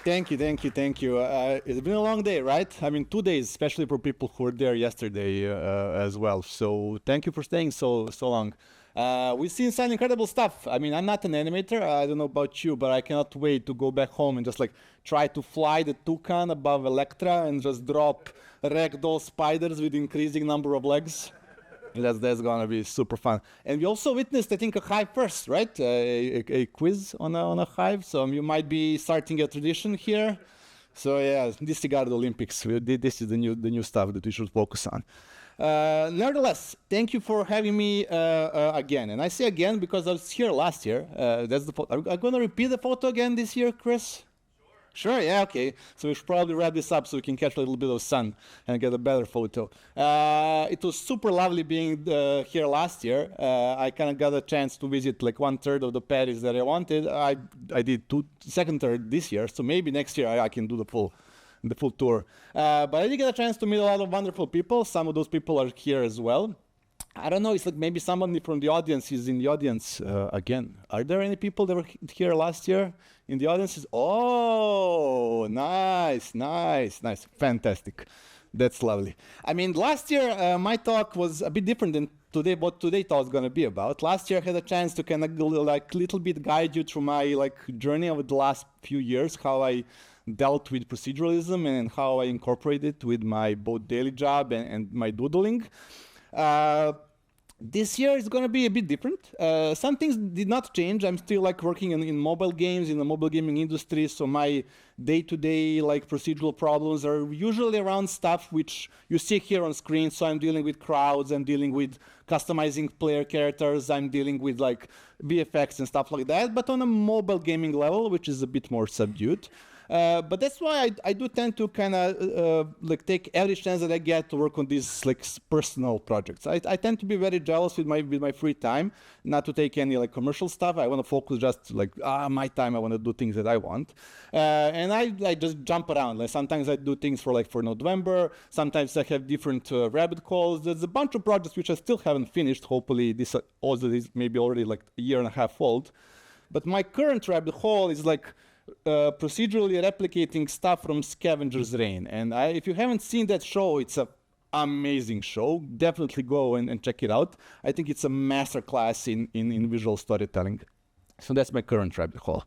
Thank you. It's been a long day, right? I mean, 2 days, especially for people who were there yesterday as well. So thank you for staying so long. We've seen some incredible stuff. I mean, I'm not an animator. I don't know about you, but I cannot wait to go back home and just like try to fly the toucan above Electra and just drop ragdoll spiders with increasing number of legs. That's gonna be super fun. And we also witnessed, I think, a HIVE first, right? A quiz on a HIVE. So you might be starting a tradition here. So yeah, disregard the Olympics. This is the new stuff that we should focus on. Nevertheless, thank you for having me again. And I say again because I was here last year. That's the photo. Are we going to repeat the photo again this year, Chris? Sure, yeah, okay. So we should probably wrap this up so we can catch a little bit of sun and get a better photo. It was super lovely being here last year. I kind of got a chance to visit like 1/3 of the Paris that I wanted. I did second third this year, so maybe next year I can do the full tour. But I did get a chance to meet a lot of wonderful people. Some of those people are here as well. I don't know, it's like maybe somebody from the audience is in the audience again. Are there any people that were here last year in the audience? Oh, nice. Fantastic. That's lovely. I mean, last year my talk was a bit different than today, what today's talk is going to be about. Last year I had a chance to kind of like little bit guide you through my like journey over the last few years, how I dealt with proceduralism and how I incorporated it with my both daily job and my doodling. This year is going to be a bit different. Some things did not change. I'm still like working in mobile games, in the mobile gaming industry. So my day-to-day like procedural problems are usually around stuff which you see here on screen. So I'm dealing with crowds, I'm dealing with customizing player characters, I'm dealing with like VFX and stuff like that, but on a mobile gaming level, which is a bit more subdued. But that's why I do tend to kind of like take every chance that I get to work on these like personal projects. I tend to be very jealous with my free time, not to take any like commercial stuff. I want to focus just like my time. I want to do things that I want, and I just jump around. Like sometimes I do things for November. Sometimes I have different rabbit calls. There's a bunch of projects which I still haven't finished. Hopefully this also is maybe already like a year and a half old. But my current rabbit hole is like procedurally replicating stuff from Scavenger's Reign. And if you haven't seen that show, it's an amazing show. Definitely go and check it out. I think it's a masterclass in visual storytelling. So that's my current rabbit hole.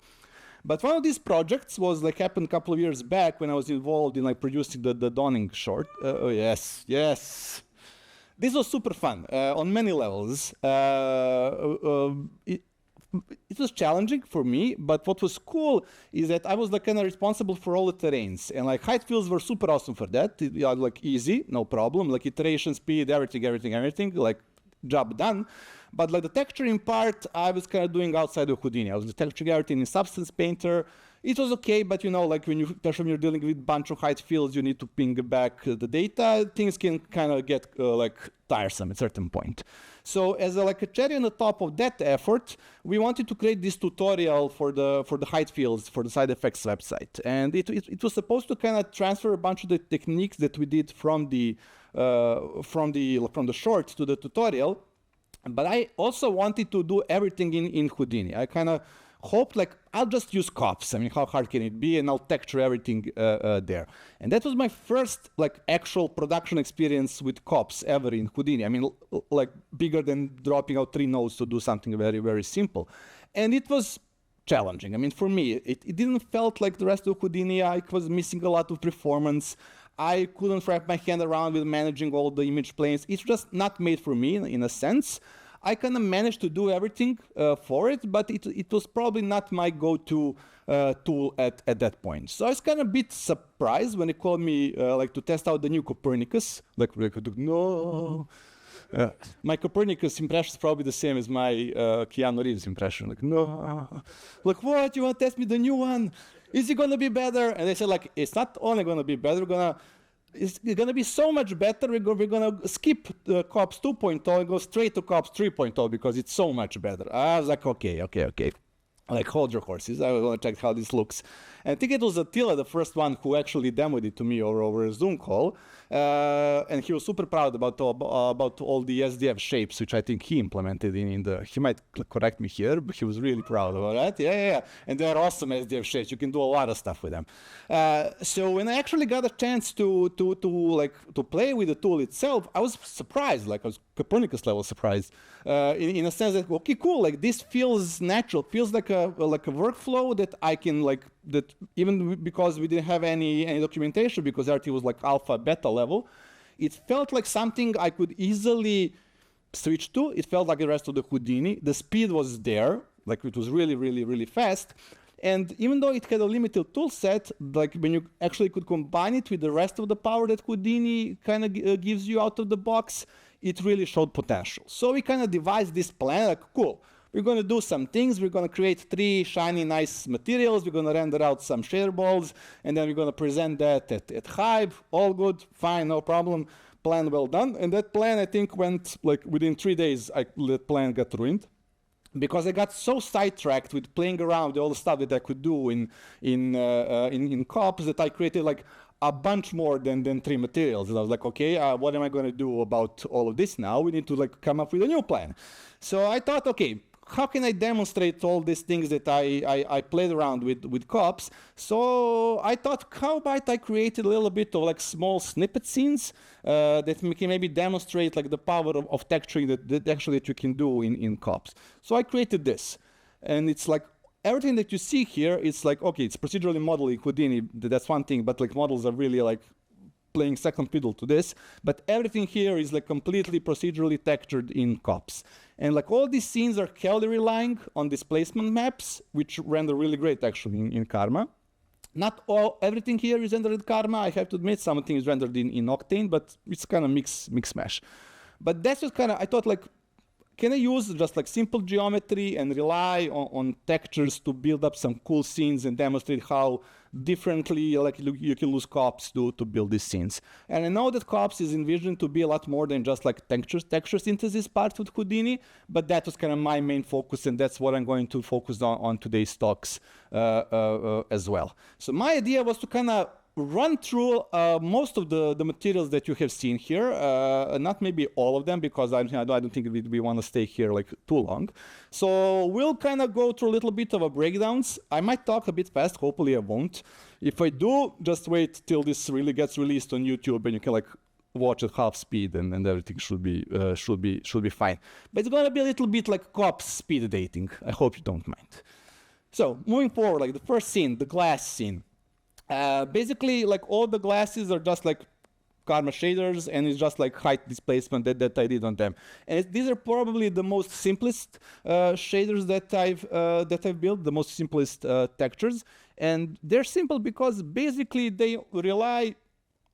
But one of these projects was like happened a couple of years back when I was involved in like producing the Dawning short. Oh yes. This was super fun on many levels. It was challenging for me, but what was cool is that I was like kind of responsible for all the terrains, and like height fields were super awesome for that. Like easy, no problem, like iteration speed, everything, like job done. But like the texturing part, I was kind of doing outside of Houdini. I was texturing everything in Substance Painter. It was okay, but you know, like especially when you're dealing with a bunch of height fields, you need to ping back the data. Things can kind of get like tiresome at a certain point. So as like a cherry on the top of that effort, we wanted to create this tutorial for the height fields for the side effects website, and it was supposed to kind of transfer a bunch of the techniques that we did from the short to the tutorial. But I also wanted to do everything in Houdini. I kind of hoped like I'll just use cops. I mean, how hard can it be? And I'll texture everything there. And that was my first like actual production experience with cops ever in Houdini. I mean, like bigger than dropping out 3 nodes to do something very, very simple. And it was challenging. I mean, for me, it didn't felt like the rest of Houdini. I was missing a lot of performance. I couldn't wrap my hand around with managing all the image planes. It's just not made for me in a sense. I kind of managed to do everything for it, but it was probably not my go-to tool at that point. So I was kind of a bit surprised when they called me like to test out the new Copernicus. Like no. My Copernicus impression is probably the same as my Keanu Reeves impression. Like, no. Like, what? You want to test me the new one? Is it going to be better? And they said, like, it's not only going to be better, it's going to be so much better. We're going to skip Cops 2.0 and go straight to Cops 3.0 because it's so much better. I was like, okay. Like, hold your horses. I want to check how this looks. And I think it was Attila, the first one who actually demoed it to me over a Zoom call. And he was super proud about all the SDF shapes, which I think he implemented in the. He might correct me here, but he was really proud about that. Yeah. And they're awesome SDF shapes. You can do a lot of stuff with them. So when I actually got a chance to play with the tool itself, I was surprised. Like I was Copernicus level surprised, in a sense that okay, cool. Like this feels natural. Feels like a workflow that I can that even because we didn't have any documentation because RT was like alpha beta level, it felt like something I could easily switch to. It felt like the rest of the Houdini. The speed was there, like it was really fast. And even though it had a limited tool set, like when you actually could combine it with the rest of the power that Houdini kind of gives you out of the box, it really showed potential. So we kind of devised this plan, like cool. We're going to do some things. We're going to create 3 shiny, nice materials. We're going to render out some shader balls, and then we're going to present that at HIVE. All good, fine, no problem. Plan well done. And that plan, I think, went like within 3 days. That plan got ruined because I got so sidetracked with playing around with all the stuff that I could do in COPs that I created like a bunch more than 3 materials. And I was like, okay, what am I going to do about all of this now? We need to like come up with a new plan. So I thought, okay, how can I demonstrate all these things that I played around with COPs? So I thought, how about I created a little bit of like small snippet scenes that can maybe demonstrate like the power of texturing that you can do in COPs. So I created this, and it's like everything that you see here. It's like, okay, it's procedurally modeling Houdini. That's one thing, but like models are really like playing second fiddle to this, but everything here is like completely procedurally textured in COPs. And like all these scenes are heavily relying on displacement maps, which render really great actually in Karma. Not everything here is rendered in Karma. I have to admit, some things rendered in Octane, but it's kind of mix mash. But that's just kind of, I thought like, can I use just like simple geometry and rely on textures to build up some cool scenes and demonstrate how differently like you can use COPs to build these scenes? And I know that COPs is envisioned to be a lot more than just like texture synthesis part of Houdini, but that was kind of my main focus, and that's what I'm going to focus on today's talks as well. So my idea was to kind of run through most of the materials that you have seen here, not maybe all of them, because I don't think we want to stay here like too long. So we'll kind of go through a little bit of a breakdowns. I might talk a bit fast, hopefully I won't. If I do, just wait till this really gets released on YouTube and you can like watch at half speed and everything should be fine. But it's gonna be a little bit like COPS speed dating. I hope you don't mind. So moving forward, like the first scene, the glass scene. Basically, like all the glasses are just like Karma shaders, and it's just like height displacement that I did on them. And these are probably the most simplest shaders that I've built, the most simplest textures. And they're simple because basically they rely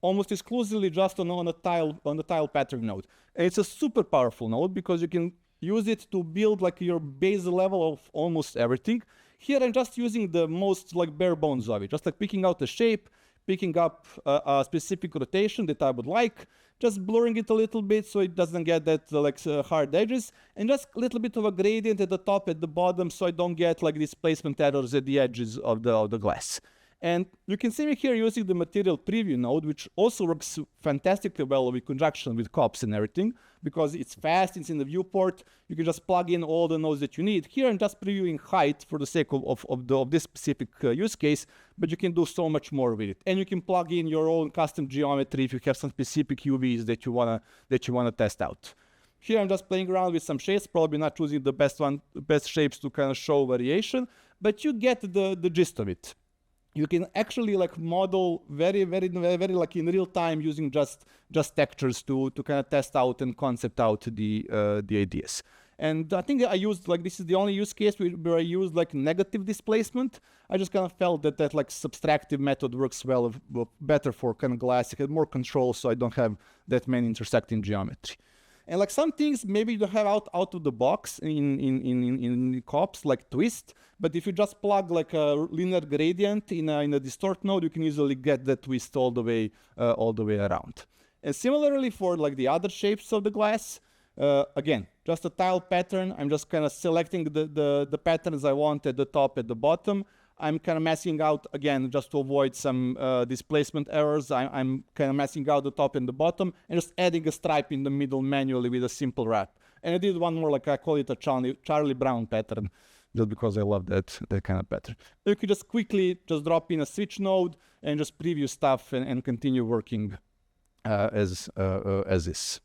almost exclusively just on the tile pattern node. And it's a super powerful node because you can use it to build like your base level of almost everything. Here I'm just using the most like bare bones of it, just like picking out the shape, picking up a specific rotation that I would like, just blurring it a little bit so it doesn't get that hard edges, and just a little bit of a gradient at the top, at the bottom, so I don't get like displacement errors at the edges of the glass. And you can see me here using the material preview node, which also works fantastically well in conjunction with COPs and everything, because it's fast, it's in the viewport, you can just plug in all the nodes that you need. Here I'm just previewing height for the sake of this specific use case, but you can do so much more with it. And you can plug in your own custom geometry if you have some specific UVs that you wanna test out. Here I'm just playing around with some shapes, probably not choosing the best shapes to kind of show variation, but you get the gist of it. You can actually like model very like in real time using just textures to kind of test out and concept out the ideas. And I think I used like, this is the only use case where I used like negative displacement. I just kind of felt that like subtractive method works better for kind of glass. It had more control, so I don't have that many intersecting geometry. And like some things maybe you don't have out of the box in COPs, like twist, but if you just plug like a linear gradient in a distort node, you can easily get that twist all the way around. And similarly for like the other shapes of the glass, again, just a tile pattern. I'm just kind of selecting the patterns I want at the top, at the bottom. I'm kind of masking out, again, just to avoid some displacement errors. I'm kind of masking out the top and the bottom, and just adding a stripe in the middle manually with a simple wrap. And I did one more, like I call it a Charlie Brown pattern, just because I love that kind of pattern. You can just quickly just drop in a switch node and just preview stuff and continue working as is.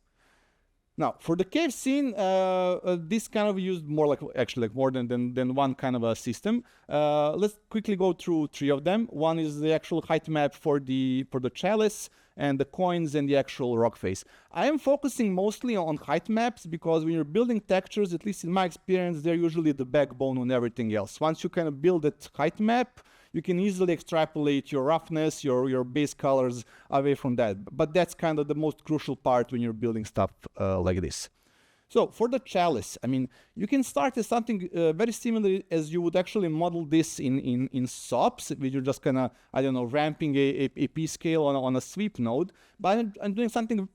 Now, for the cave scene, this kind of used more like, actually like more than one kind of a system. Let's quickly go through 3 of them. One is the actual height map for the chalice, and the coins and the actual rock face. I am focusing mostly on height maps because when you're building textures, at least in my experience, they're usually the backbone on everything else. Once you kind of build that height map, you can easily extrapolate your roughness, your base colors away from that. But that's kind of the most crucial part when you're building stuff like this. So for the chalice, I mean, you can start as something very similar as you would actually model this in SOPs, where you're just kind of, I don't know, ramping a p-scale on a sweep node. But I'm doing something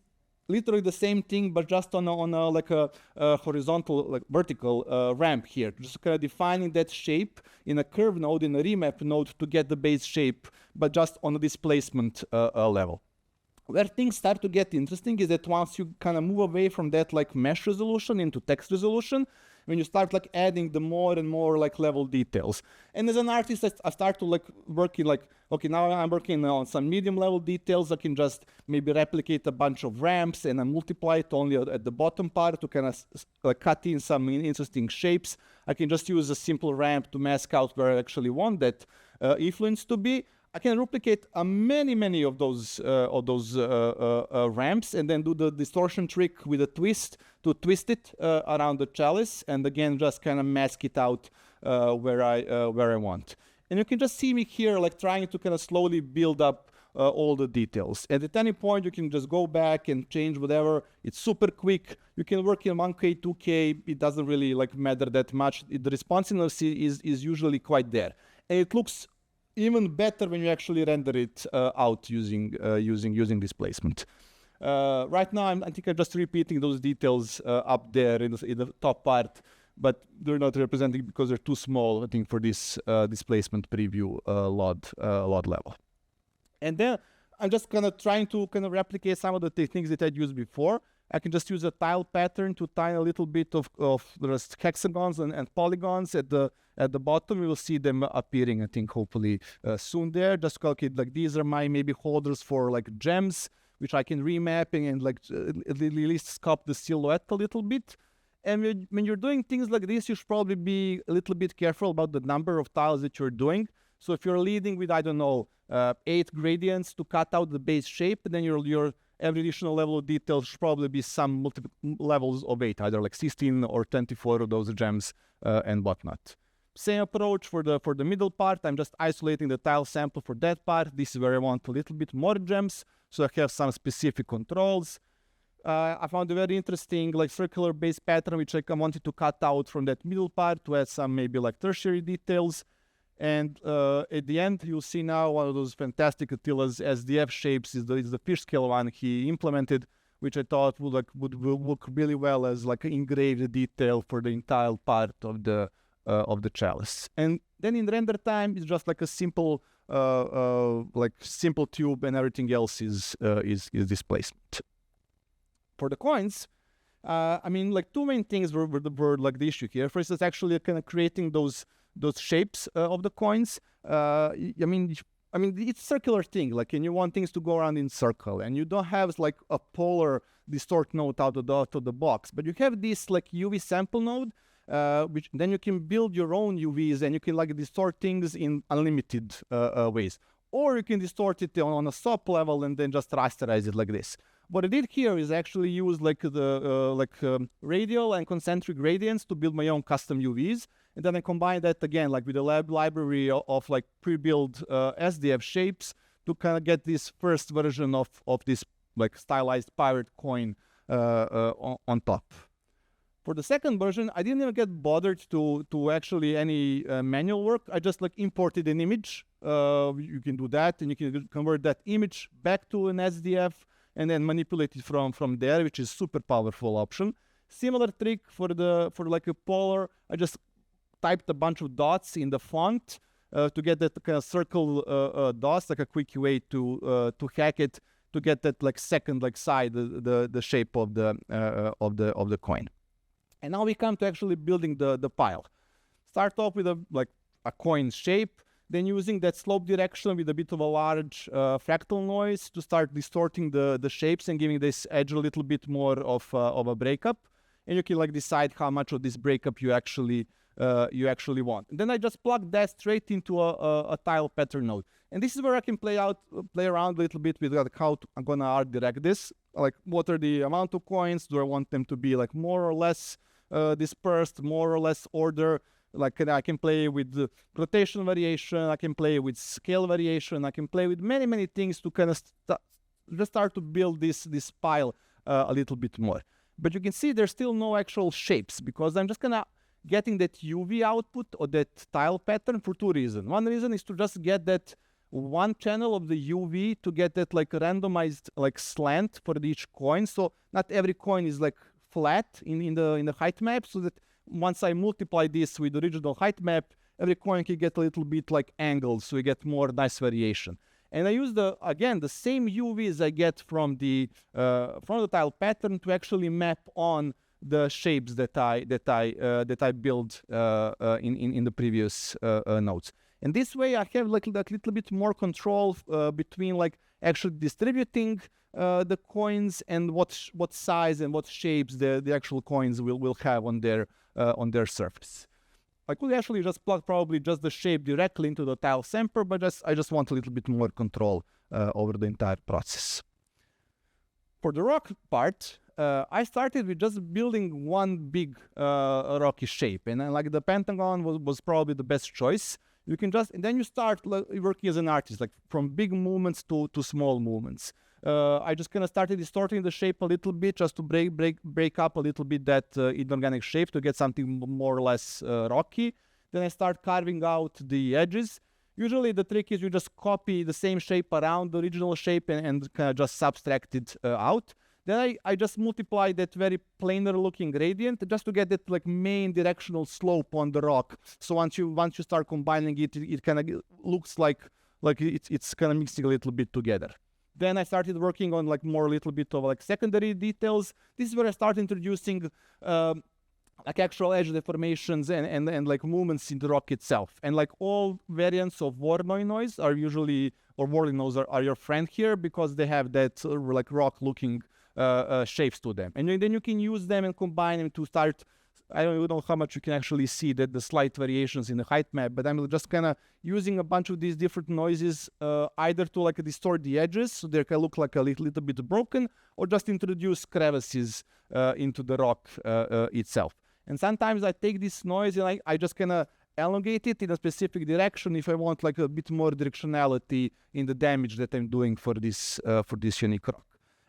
literally the same thing, but just on a like a horizontal, like vertical ramp here, just kind of defining that shape in a curve node, in a remap node to get the base shape, but just on a displacement level. Where things start to get interesting is that once you kind of move away from that like mesh resolution into text resolution, when you start like adding the more and more like level details. And as an artist, I start to like working like, okay, now I'm working on some medium level details. I can just maybe replicate a bunch of ramps and I multiply it only at the bottom part to kind of like cut in some interesting shapes. I can just use a simple ramp to mask out where I actually want that influence to be. I can replicate many of those ramps and then do the distortion trick with a twist to twist it around the chalice, and again just kind of mask it out where I want. And you can just see me here like trying to kind of slowly build up all the details. And at any point you can just go back and change whatever. It's super quick. You can work in 1K, 2K. It doesn't really like matter that much. The responsiveness is usually quite there, and it looks even better when you actually render it out using displacement. Right now, I think I'm just repeating those details up there in the top part, but they're not representing because they're too small, I think, for this displacement preview LOD level. And then I'm just kind of trying to kind of replicate some of the techniques that I'd used before. I can just use a tile pattern to tie a little bit of just hexagons and polygons at the bottom. We will see them appearing, I think, hopefully soon there. Just calculate like these are my maybe holders for like gems, which I can remap and like at least sculpt the silhouette a little bit. And when you're doing things like this, you should probably be a little bit careful about the number of tiles that you're doing. So if you're leading with, I don't know, 8 gradients to cut out the base shape, then your every additional level of detail should probably be some multiple levels of 8, either like 16 or 24 of those gems and whatnot. Same approach for the middle part. I'm just isolating the tile sample for that part. This is where I want a little bit more gems, so I have some specific controls. I found a very interesting like circular base pattern, which I wanted to cut out from that middle part to add some maybe like tertiary details. And at the end, you'll see now one of those fantastic Attila's SDF shapes is the fish scale one he implemented, which I thought would look really well as like an engraved detail for the entire part of the chalice. And then in render time, it's just like a simple simple tube, and everything else is displacement. For the coins, I mean, like 2 main things were like the issue here. First, it's actually kind of creating those shapes of the coins. I mean, it's a circular thing, like, and you want things to go around in circle, and you don't have like a polar distort node out of the box, but you have this like UV sample node, which then you can build your own UVs, and you can like distort things in unlimited ways, or you can distort it on a SOP level and then just rasterize it like this. What I did here is actually use like the radial and concentric gradients to build my own custom UVs. And then I combine that again, like with the library of like pre-built SDF shapes to kind of get this first version of this like stylized pirate coin on top. For the second version, I didn't even get bothered to actually any manual work. I just like imported an image. You can do that, and you can convert that image back to an SDF and then manipulate it from there, which is super powerful option. Similar trick for like a polar. I just typed a bunch of dots in the font, to get that kind of circle DOS, like a quick way to hack it, to get that like second like side, the shape of the coin. And now we come to actually building the pile. Start off with a coin shape, then using that slope direction with a bit of a large fractal noise to start distorting the shapes and giving this edge a little bit more of a breakup. And you can like decide how much of this breakup you actually want. And then I just plug that straight into a tile pattern node. And this is where I can play around a little bit with like how I'm gonna art direct this. Like, what are the amount of coins? Do I want them to be like more or less dispersed, more or less order? Like, I can play with the rotation variation, I can play with scale variation, I can play with many things to kind of just start to build this pile a little bit more. But you can see there's still no actual shapes, because I'm just gonna getting that UV output or that tile pattern for two reasons. One reason is to just get that one channel of the UV to get that like randomized like slant for each coin, so not every coin is like flat in the height map, so that once I multiply this with the original height map, every coin can get a little bit like angled, so you get more nice variation. And I use the same UV as I get from the tile pattern to actually map on the shapes that I build in the previous nodes. And this way I have like that little bit more control between like actually distributing the coins and what size and what shapes the actual coins will have on their surface. I could actually just plug probably just the shape directly into the tile sampler, but I just want a little bit more control over the entire process. For the rock part, I started with just building one big rocky shape, and like the pentagon was probably the best choice. You can just, and then you start like, working as an artist, like from big movements to small movements. I just kind of started distorting the shape a little bit just to break up a little bit that inorganic shape to get something more or less rocky. Then I start carving out the edges. Usually the trick is you just copy the same shape around the original shape and kind of just subtract it out. Then I just multiply that very planar looking gradient just to get that like main directional slope on the rock. So once you start combining it, it kind of looks like it's kind of mixing a little bit together. Then I started working on like more a little bit of like secondary details. This is where I start introducing like actual edge deformations and like movements in the rock itself. And like all variants of Voronoi noise are usually, or Voronoi noise are your friend here, because they have that like rock looking shapes to them. And then you can use them and combine them to start, I don't know how much you can actually see that the slight variations in the height map, but I'm just kind of using a bunch of these different noises either to like distort the edges so they can look like a little bit broken, or just introduce crevices into the rock itself. And sometimes I take this noise and I just kind of elongate it in a specific direction if I want like a bit more directionality in the damage that I'm doing for this unique rock.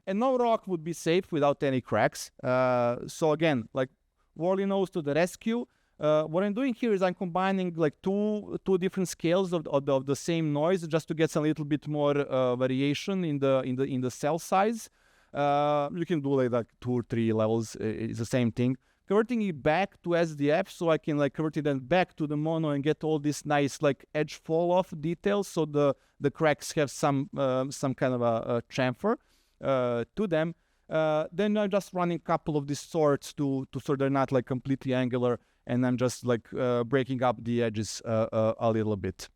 And no rock would be safe without any cracks. So again, like Worley knows to the rescue. What I'm doing here is I'm combining like two different scales of the same noise just to get some little bit more variation in the cell size. You can do like 2 or 3 levels. It's the same thing. Converting it back to SDF, so I can like convert it then back to the mono and get all this nice like edge fall off details. So the cracks have some kind of a chamfer to them. Then I'm just running a couple of these sorts to so they're not like completely angular, and I'm just like breaking up the edges a little bit.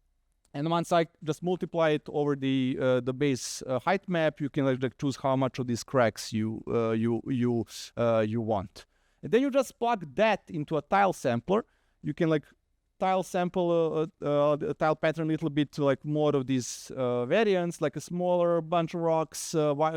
And once I just multiply it over the base height map, you can like choose how much of these cracks you want. And then you just plug that into a tile sampler. You can like tile sample a tile pattern a little bit to like more of these variants, like a smaller bunch of rocks,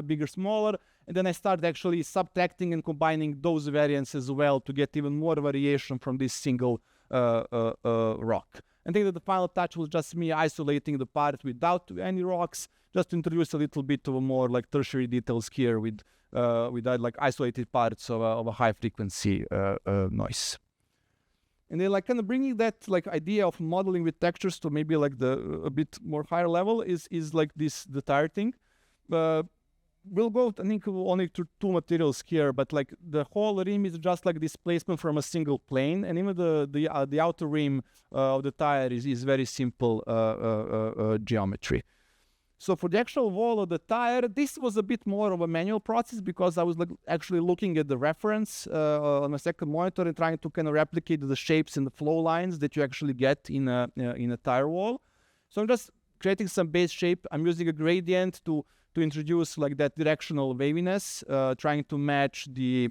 bigger, smaller. And then I start actually subtracting and combining those variants as well to get even more variation from this single rock. I think that the final touch was just me isolating the part without any rocks, just to introduce a little bit of a more like tertiary details here with like isolated parts of a high frequency noise. And then like kind of bringing that like idea of modeling with textures to maybe like a bit more higher level is like the tire thing. we'll go, I think, only to two materials here, but like the whole rim is just like displacement from a single plane, and even the outer rim of the tire is very simple geometry. So for the actual wall of the tire, this was a bit more of a manual process because I was like actually looking at the reference on my second monitor and trying to kind of replicate the shapes and the flow lines that you actually get in a tire wall. So I'm just creating some base shape. I'm using a gradient to introduce like that directional waviness, trying to match the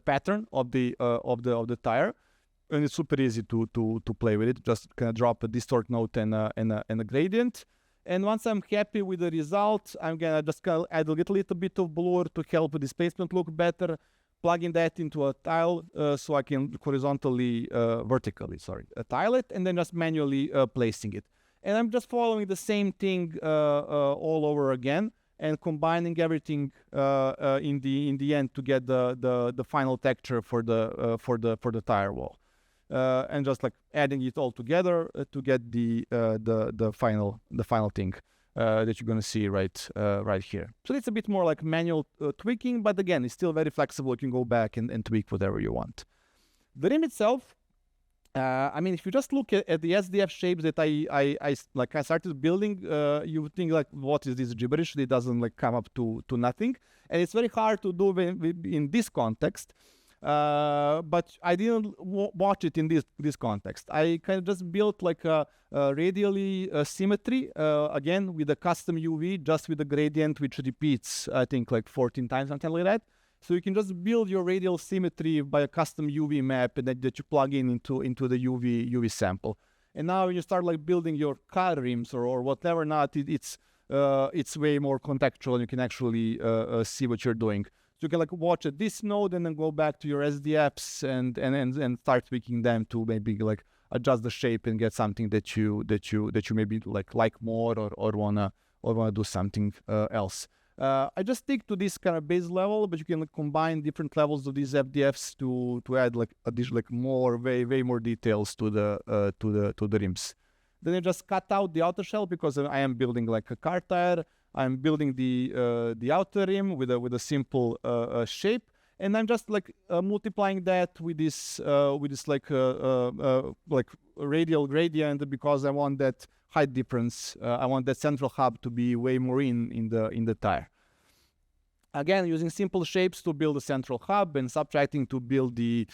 pattern of the tire, and it's super easy to play with it. Just kind of drop a distort node and a gradient. And once I'm happy with the result, I'm gonna just add a little bit of blur to help the displacement look better, plugging that into a tile so I can vertically tile it, and then just manually placing it. And I'm just following the same thing all over again and combining everything in the end to get the final texture for the tire wall. And just like adding it all together to get the final thing that you're gonna see right here. So it's a bit more like manual tweaking, but again, it's still very flexible. You can go back and tweak whatever you want. The rim itself, I mean, if you just look at the SDF shapes that I started building, you would think like, what is this gibberish? It doesn't like come up to nothing, and it's very hard to do in this context. But I didn't watch it in this context. I kind of just built like a radially symmetry, again, with a custom UV, just with a gradient which repeats, I think, like 14 times, something like that. So you can just build your radial symmetry by a custom UV map that you plug into the UV sample. And now when you start like building your car rims or whatever not, it's way more contextual. You can actually see what you're doing. So you can like watch at this node and then go back to your SDFs and start tweaking them to maybe like adjust the shape and get something that you maybe like more or wanna do something else. I just stick to this kind of base level, but you can like, combine different levels of these FDFs to add like additional more way more details to the rims. Then I just cut out the outer shell because I am building like a car tire. I'm building the outer rim with a simple shape, and I'm just like multiplying that with this like radial gradient because I want that height difference. I want that central hub to be way more in the tire. Again, using simple shapes to build a central hub and subtracting to build the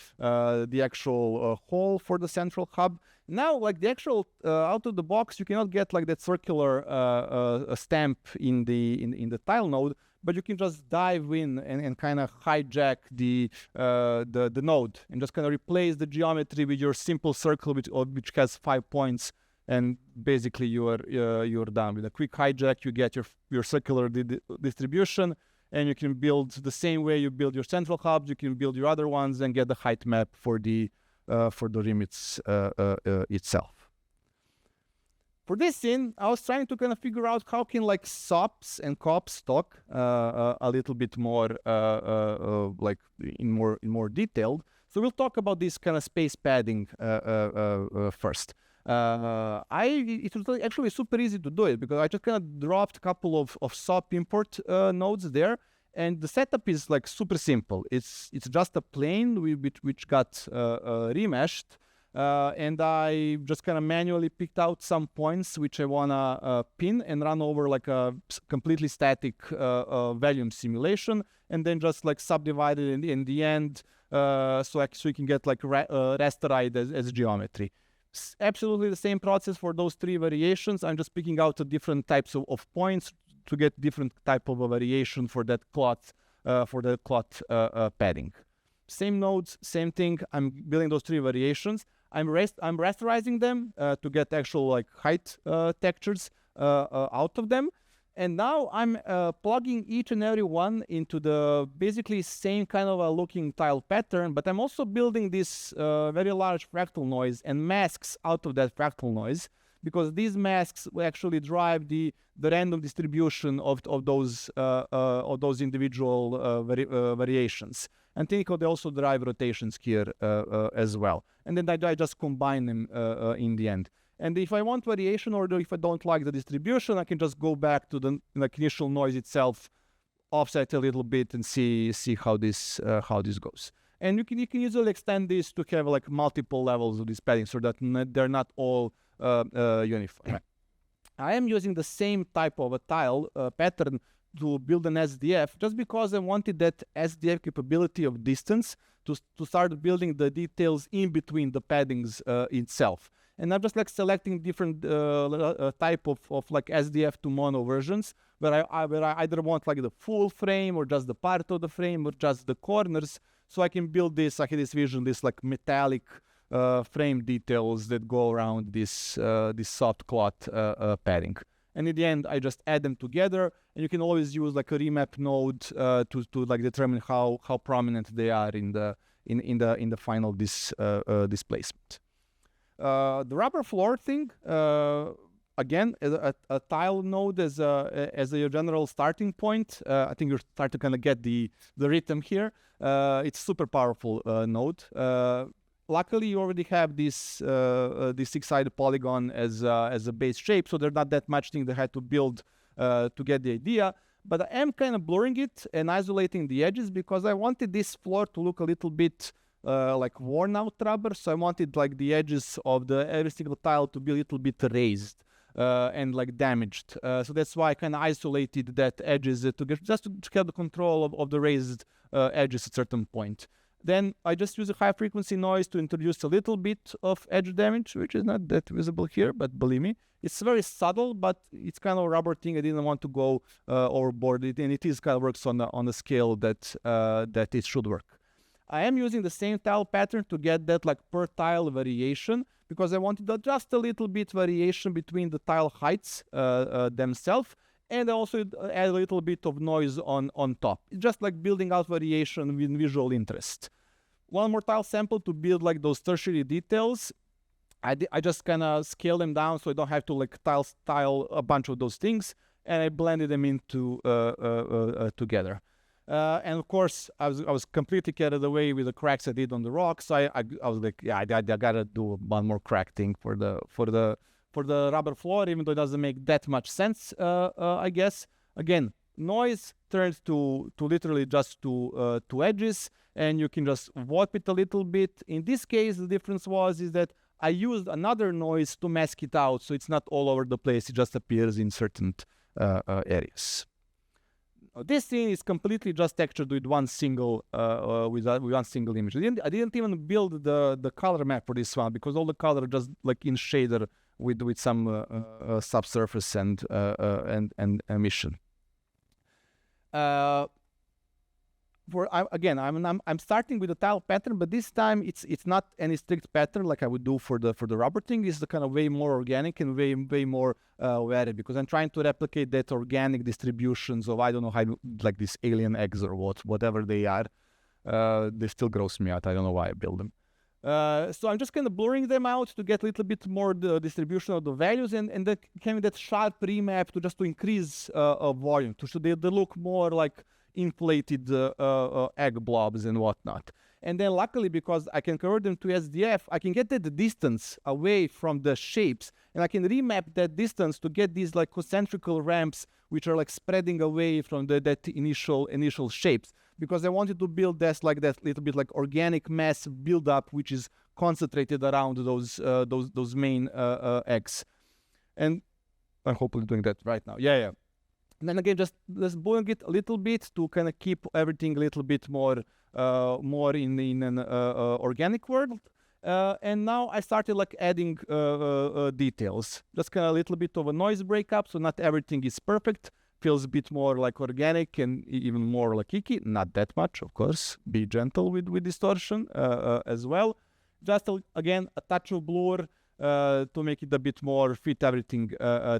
actual hole for the central hub. Now, like the actual out of the box, you cannot get like that circular stamp in the tile node, but you can just dive in and kind of hijack the node and just kind of replace the geometry with your simple circle which has 5 points, and basically you're done. With a quick hijack, you get your circular distribution. And you can build the same way you build your central hubs. You can build your other ones and get the height map for the rim itself. For this scene, I was trying to kind of figure out how can like SOPs and COPs talk a little bit more like in more detail. So we'll talk about this kind of space padding first. It was actually super easy to do it because I just kind of dropped a couple of SOP import nodes there, and the setup is like super simple. It's just a plane which got remeshed, and I just kind of manually picked out some points which I wanna pin and run over like a completely static volume simulation, and then just like subdivided in the end so you can get like rasterized as geometry. Absolutely the same process for those three variations. I'm just picking out the different types of points to get different type of a variation for that cloth padding. Same nodes, same thing. I'm building those three variations. I'm rasterizing them to get actual like height textures out of them. And now I'm plugging each and every one into the basically same kind of a looking tile pattern, but I'm also building this very large fractal noise and masks out of that fractal noise, because these masks will actually drive the random distribution of those individual variations. And technically they also drive rotations here as well. And then I just combine them in the end. And if I want variation, or if I don't like the distribution, I can just go back to the initial noise itself, offset a little bit and see how this goes. And you can usually extend this to have like multiple levels of this padding so that they're not all uniform. I am using the same type of a tile pattern to build an SDF just because I wanted that SDF capability of distance to start building the details in between the paddings itself. And I'm just like selecting different type of like SDF to mono versions where I either want like the full frame or just the part of the frame or just the corners. So I can build this, I have this vision, this like metallic frame details that go around this soft cloth padding. And in the end, I just add them together, and you can always use like a remap node to like determine how prominent they are in the final displacement. The rubber floor thing, again, a tile node as a general starting point. I think you start to kind of get the rhythm here. It's super powerful node. Luckily, you already have this six-sided polygon as a base shape, so there's not that much thing that I had to build to get the idea. But I am kind of blurring it and isolating the edges because I wanted this floor to look a little bit like worn out rubber. So I wanted like the edges of every single tile to be a little bit raised and like damaged. So that's why I kind of isolated that edges to have the control of the raised edges at a certain point. Then I just use a high frequency noise to introduce a little bit of edge damage, which is not that visible here, but believe me, it's very subtle, but it's kind of a rubber thing. I didn't want to go overboard it, and it is kind of works on the scale that it should work. I am using the same tile pattern to get that like per tile variation because I wanted just a little bit variation between the tile heights themselves. And I also add a little bit of noise on top. It's just like building out variation with visual interest. One more tile sample to build like those tertiary details. I just kind of scale them down so I don't have to like tile a bunch of those things. And I blended them into together. And of course, I was completely carried away with the cracks I did on the rocks. So I was like, yeah, I gotta do one more crack thing for the rubber floor, even though it doesn't make that much sense, I guess. Again, noise turns to literally just to edges, and you can just warp it a little bit. In this case, the difference is that I used another noise to mask it out, so it's not all over the place. It just appears in certain areas. This thing is completely just textured with one single with one single image. I didn't even build the color map for this one because all the color just like in shader with some subsurface and emission. I'm starting with a tile pattern, but this time it's not any strict pattern like I would do for the rubber thing. It's the kind of way more organic and way more varied because I'm trying to replicate that organic distributions of I don't know how like these alien eggs or whatever they are. They still gross me out. I don't know why I build them. So I'm just kind of blurring them out to get a little bit more the distribution of the values and having that sharp remap to increase volume so they look more like inflated egg blobs and whatnot. And then luckily, because I can convert them to SDF, I can get the distance away from the shapes, and I can remap that distance to get these like concentrical ramps which are like spreading away from that initial shapes. Because I wanted to build that little bit like organic mass buildup, which is concentrated around those main eggs. And I'm hopefully doing that right now. Yeah. And then again, just blowing it a little bit to kind of keep everything a little bit more in an organic world. And now I started like adding details, just kind of a little bit of a noise breakup, so not everything is perfect. Feels a bit more like organic and even more like icky. Not that much, of course. Be gentle with distortion as well. Just again a touch of blur to make it a bit more fit everything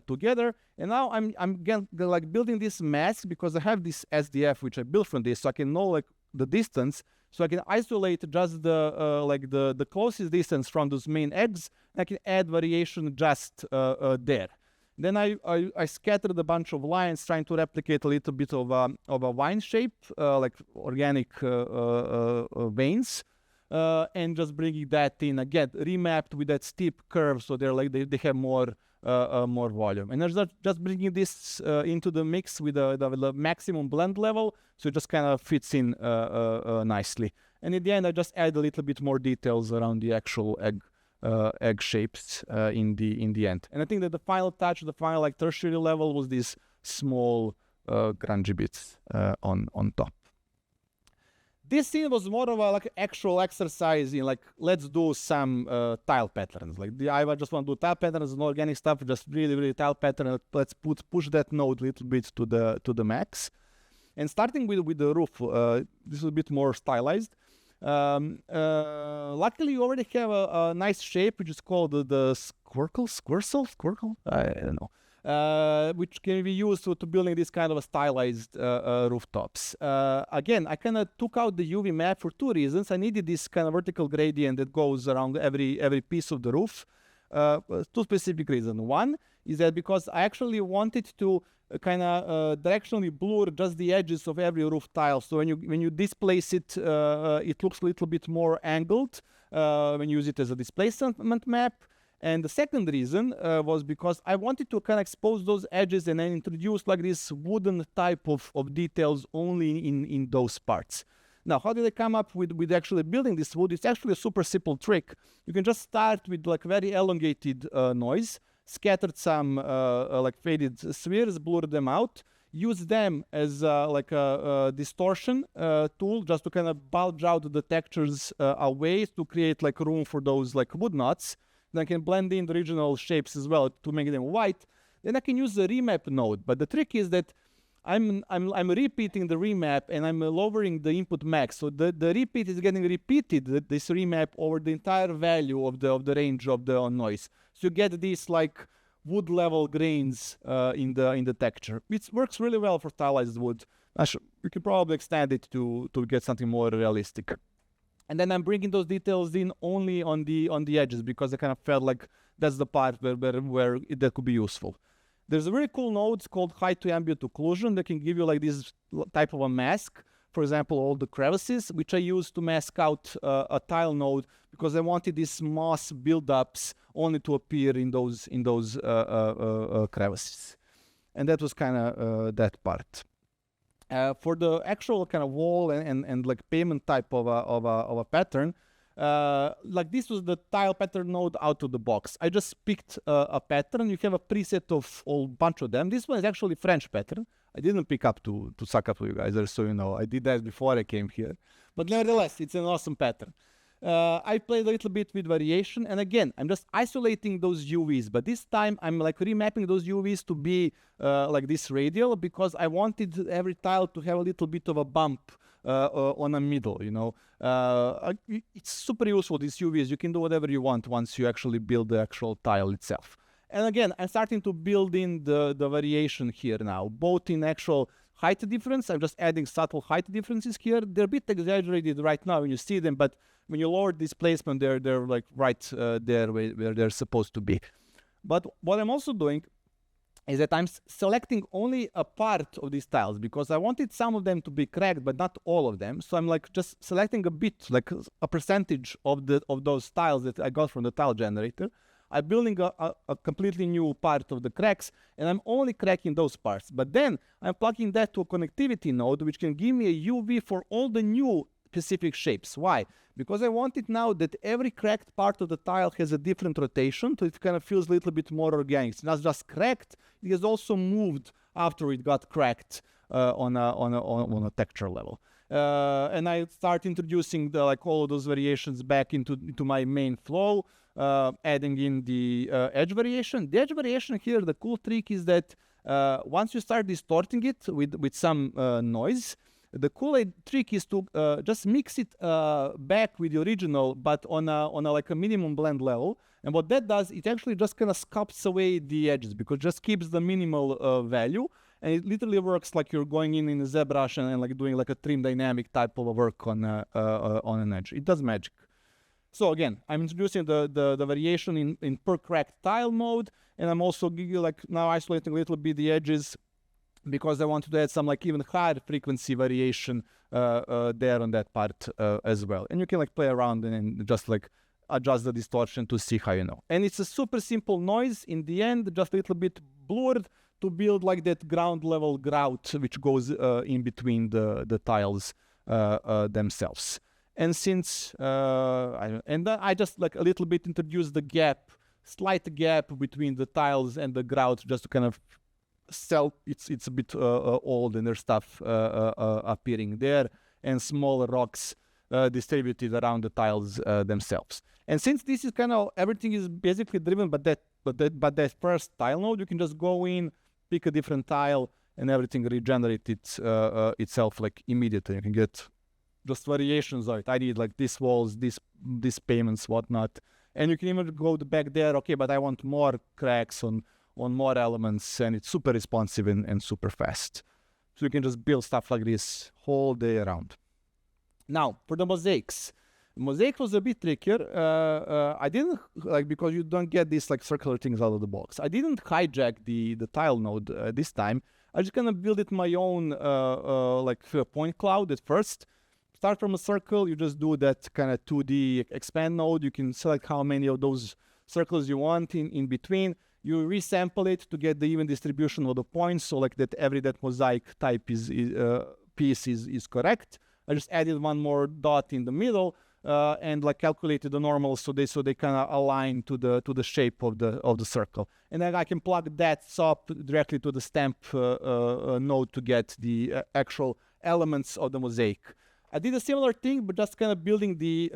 together. And now I'm again like building this mask because I have this SDF which I built from this, so I can know like the distance. So I can isolate just the closest distance from those main eggs. And I can add variation just there. Then I scattered a bunch of lines trying to replicate a little bit of a vine shape, like organic veins, and just bringing that in again, remapped with that steep curve, so they're like they have more more volume. And I'm just bringing this into the mix with the maximum blend level, so it just kind of fits in nicely. And in the end, I just add a little bit more details around the actual egg shapes in the end. And I think that the final touch, the final like tertiary level, was these small grungy bits on top. This scene was more of a like actual exercise in like, let's do some tile patterns. Like I just want to do tile patterns, no organic stuff, just really tile pattern. Let's push that node a little bit to the max. And starting with the roof, this is a bit more stylized. Luckily, you already have a nice shape, which is called the squircle? I don't know. Which can be used to building this kind of a stylized rooftops. Again, I kind of took out the UV map for two reasons. I needed this kind of vertical gradient that goes around every piece of the roof. Two specific reasons. One is that because I actually wanted to kind of directionally blur just the edges of every roof tile. So when you displace it, it looks a little bit more angled when you use it as a displacement map. And the second reason was because I wanted to kind of expose those edges and then introduce like this wooden type of details only in those parts. Now, how did I come up with actually building this wood? It's actually a super simple trick. You can just start with like very elongated noise, scattered some like faded spheres, blur them out, use them as like a distortion tool just to kind of bulge out the textures away to create like room for those like wood knots. Then I can blend in the original shapes as well to make them white. Then I can use the remap node. But the trick is that I'm repeating the remap and I'm lowering the input max. So the repeat is getting repeated, this remap, over the entire value of the range of the noise. So you get these like wood level grains in the texture. It works really well for stylized wood. You could probably extend it to get something more realistic. And then I'm bringing those details in only on the edges because I kind of felt like that's the part where that could be useful. There's a very cool node called high to ambient occlusion that can give you like this type of a mask. For example, all the crevices, which I use to mask out a tile node because I wanted these moss buildups only to appear in those crevices. And that was kind of that part. For the actual kind of wall and like pavement type of a pattern, like this was the tile pattern node out of the box. I just picked a pattern. You have a preset of a bunch of them. This one is actually French pattern. I didn't pick up to suck up to you guys, so you know. I did that before I came here. But nevertheless, it's an awesome pattern. I played a little bit with variation, and again, I'm just isolating those UVs, but this time I'm like remapping those UVs to be like this radial because I wanted every tile to have a little bit of a bump on a middle, you know. It's super useful, these UVs. You can do whatever you want once you actually build the actual tile itself. And again, I'm starting to build in the variation here now, both in actual height difference. I'm just adding subtle height differences here. They're a bit exaggerated right now when you see them, but when you lower displacement, they're like right there where they're supposed to be. But what I'm also doing is that I'm selecting only a part of these tiles because I wanted some of them to be cracked, but not all of them. So I'm like just selecting a bit, like a percentage of those tiles that I got from the tile generator. I'm building a completely new part of the cracks, and I'm only cracking those parts. But then I'm plugging that to a connectivity node, which can give me a UV for all the new specific shapes. Why? Because I wanted now that every cracked part of the tile has a different rotation, so it kind of feels a little bit more organic. It's not just cracked, it has also moved after it got cracked on a texture level. And I start introducing like all of those variations back into my main flow, adding in the edge variation. The edge variation here, the cool trick is that once you start distorting it with some noise, the cool trick is to just mix it back with the original, but on a like a minimum blend level. And what that does, it actually just kind of sculpts away the edges because it just keeps the minimal value. And it literally works like you're going in a ZBrush and like doing like a trim dynamic type of a work on an edge. It does magic. So again, I'm introducing the variation in per cracked tile mode, and I'm also like now isolating a little bit the edges because I wanted to add some like even higher frequency variation there on that part as well. And you can like play around and just like adjust the distortion to see how you know. And it's a super simple noise in the end, just a little bit blurred to build like that ground level grout which goes in between the tiles themselves. And since I just like a little bit introduce the gap, slight gap between the tiles and the grout, just to kind of sell it's a bit old and there's stuff appearing there, and smaller rocks distributed around the tiles themselves. And since this is kind of everything is basically driven by that first tile node, you can just go in, pick a different tile, and everything regenerates itself like immediately. You can get just variations of it. I did like these walls, these payments, whatnot, and you can even go back there. Okay, but I want more cracks on more elements, and it's super responsive and super fast. So you can just build stuff like this whole day around. Now for the mosaics. Mosaic was a bit trickier. I didn't like, because you don't get these like circular things out of the box. I didn't hijack the tile node this time. I just kind of built it my own like point cloud at first. Start from a circle. You just do that kind of 2D expand node. You can select how many of those circles you want in between. You resample it to get the even distribution of the points, so like that that mosaic type piece is correct. I just added one more dot in the middle and like calculated the normals so they kind of align to the shape of the circle. And then I can plug that SOP directly to the stamp node to get the actual elements of the mosaic. I did a similar thing, but just kind of building the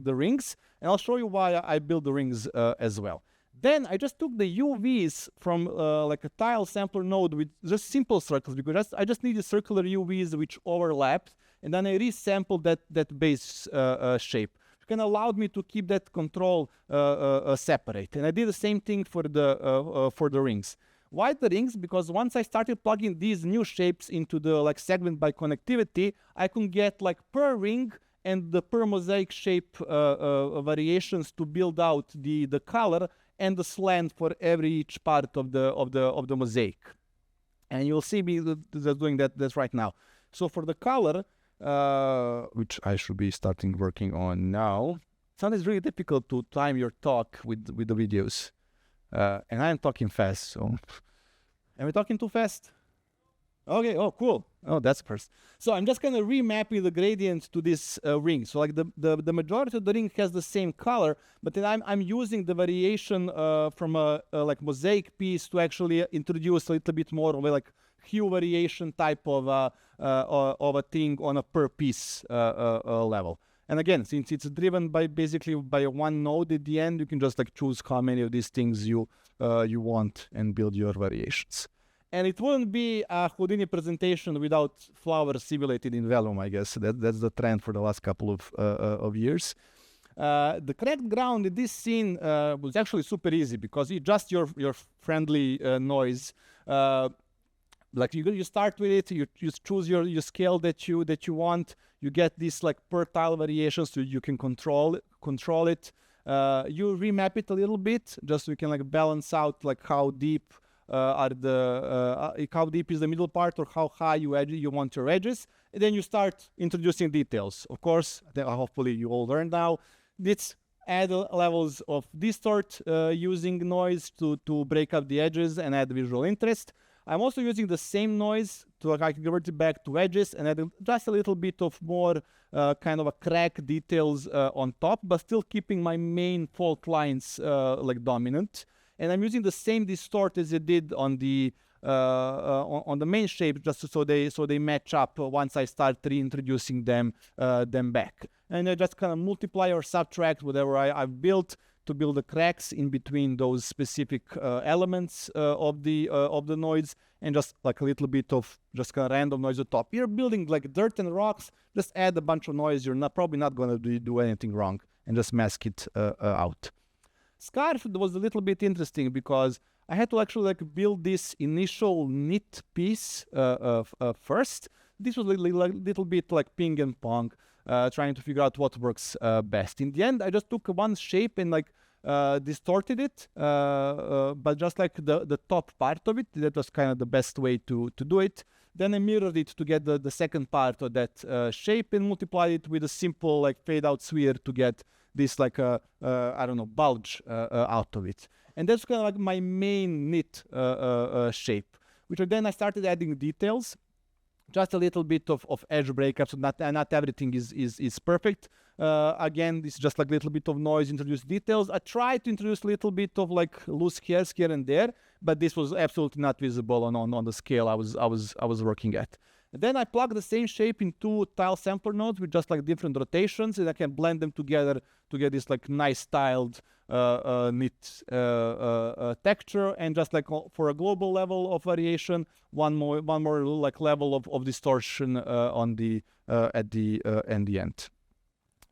rings, and I'll show you why I built the rings as well. Then I just took the UVs from like a tile sampler node with just simple circles, because I just needed circular UVs which overlapped, and then I resampled that base shape. It kind of allowed me to keep that control separate. And I did the same thing for the rings. Why the rings? Because once I started plugging these new shapes into the like segment by connectivity, I could get like per ring and the per mosaic shape variations to build out the color and the slant for each part of the mosaic. And you'll see me doing that right now. So for the color, which I should be starting working on now, sometimes it's really difficult to time your talk with the videos. And I'm talking fast, so am I talking too fast? Okay, oh, cool. Oh, that's first. So I'm just kind of remapping the gradient to this ring. So like the majority of the ring has the same color, but then I'm using the variation from a like mosaic piece to actually introduce a little bit more of a like hue variation type of a thing on a per piece level. And again, since it's driven by basically by one node at the end, you can just like choose how many of these things you want and build your variations. And it wouldn't be a Houdini presentation without flowers simulated in Vellum, I guess. That's the trend for the last couple of years. The cracked ground in this scene was actually super easy, because it's just your friendly noise. Like you start with it, you choose your scale that you want. You get these like per tile variations, so you can control it. You remap it a little bit, just so you can like balance out like how deep how deep is the middle part, or how high you want your edges. And then you start introducing details. Of course, hopefully you all learned now. Let's add levels of distort using noise to break up the edges and add visual interest. I'm also using the same noise to convert it back to edges and add just a little bit of more kind of a crack details on top, but still keeping my main fault lines like dominant. And I'm using the same distort as it did on the main shape, just so they match up once I start reintroducing them back. And I just kind of multiply or subtract whatever I've built to build the cracks in between those specific elements of the noise, and just like a little bit of just kind of random noise at the top. You're building like dirt and rocks, just add a bunch of noise. You're probably not going to do anything wrong, and just mask it out. Scarf was a little bit interesting, because I had to actually like build this initial knit piece first. This was a little bit like ping and pong, trying to figure out what works best. In the end, I just took one shape and like distorted it, but just like the top part of it. That was kind of the best way to do it. Then I mirrored it to get the second part of that shape, and multiplied it with a simple like fade out sphere to get this like a I don't know, bulge out of it. And that's kind of like my main knit shape, which then I started adding details, just a little bit of edge breakups. So not everything is perfect. Again, this is just like a little bit of noise, introduce details. I tried to introduce a little bit of like loose hairs here and there, but this was absolutely not visible on the scale I was working at. And then I plug the same shape in 2 tile sampler nodes with just like different rotations, and I can blend them together to get this like nice styled knit texture. And just like for a global level of variation, one more like level of distortion on the at the end.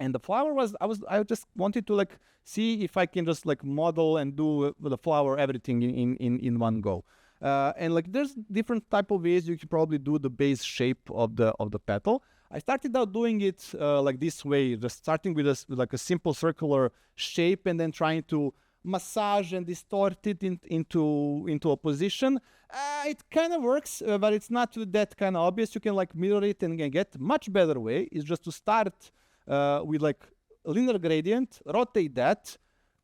And the flower was I just wanted to like see if I can just like model and do the flower everything in one go. And like there's different type of ways you can probably do the base shape of the petal. I started out doing it like this way, just starting with like a simple circular shape and then trying to massage and distort it into a position. It kind of works, but it's not that kind of obvious. You can like mirror it and get much better way is just to start with like linear gradient, rotate that,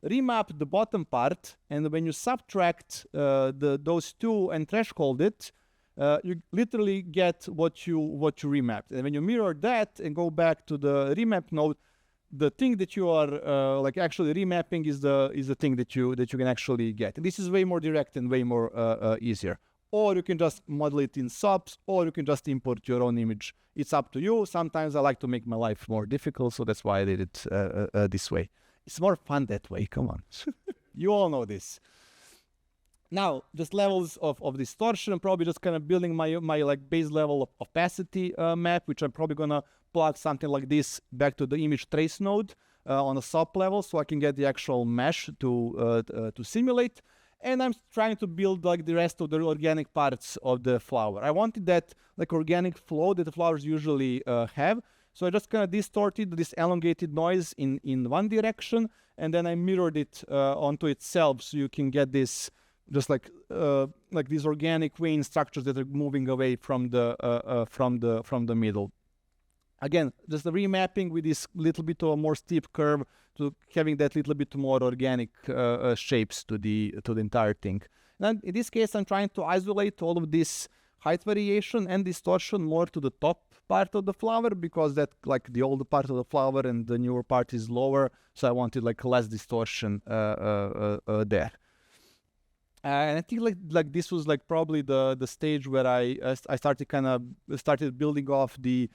remap the bottom part, and when you subtract those two and threshold it, you literally get what you remapped. And when you mirror that and go back to the remap node, the thing that you are like actually remapping is the thing that you can actually get. And this is way more direct and way more easier. Or you can just model it in subs, or you can just import your own image. It's up to you. Sometimes I like to make my life more difficult, so that's why I did it this way. It's more fun that way, come on. You all know this. Now, just levels of distortion. I'm probably just kind of building my like base level of opacity map, which I'm probably gonna plug something like this back to the image trace node on a sub level, so I can get the actual mesh to simulate. And I'm trying to build like the rest of the organic parts of the flower. I wanted that like organic flow that the flowers usually have. So I just kind of distorted this elongated noise in one direction, and then I mirrored it onto itself, so you can get this just like these organic vein structures that are moving away from the middle. Again, just the remapping with this little bit of a more steep curve to having that little bit more organic shapes to the entire thing. And in this case, I'm trying to isolate all of this height variation and distortion more to the top part of the flower, because that like the older part of the flower and the newer part is lower, so I wanted like less distortion there. And I think like this was like probably the stage where I started building off the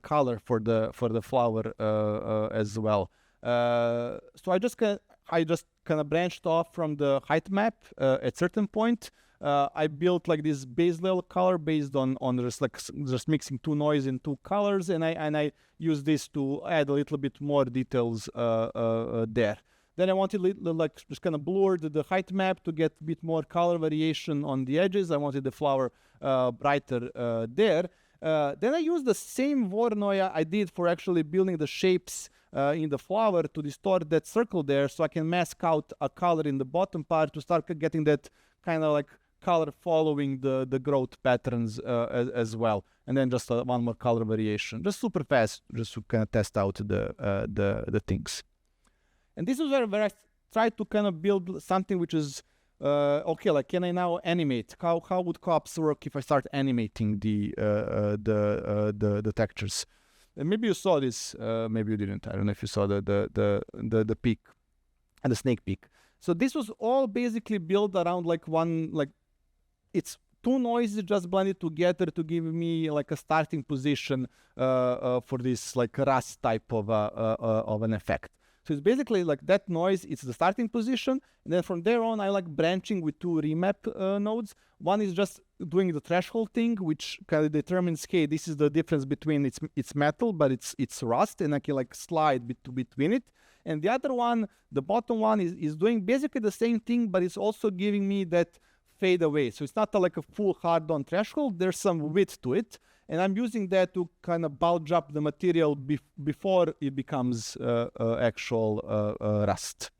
color for the flower as well. So I just kind of branched off from the height map at certain point. I built like this base level color based on just mixing two noise and two colors, and I used this to add a little bit more details there. Then I wanted like just kind of blur the height map to get a bit more color variation on the edges. I wanted the flower brighter there. Then I used the same Voronoi I did for actually building the shapes in the flower to distort that circle there, so I can mask out a color in the bottom part to start getting that kind of like color following the growth patterns as well. And then just one more color variation, just super fast, just to kind of test out the things. And this is where I tried to kind of build something which is okay, like can I now animate? How would co-ops work if I start animating the textures? And maybe you saw this, maybe you didn't. I don't know if you saw the peak and the snake peak. So this was all basically built around like it's two noises just blended together to give me like a starting position for this like rust type of an effect. So it's basically like that noise, it's the starting position, and then from there on I like branching with two remap nodes. One is just doing the threshold thing, which kind of determines, hey, this is the difference between it's metal, but it's rust, and I can like slide between it. And the other one, the bottom one, is doing basically the same thing, but it's also giving me that fade away. So it's not like a full hard-on threshold, there's some width to it. And I'm using that to kind of bulge up the material before it becomes actual rust.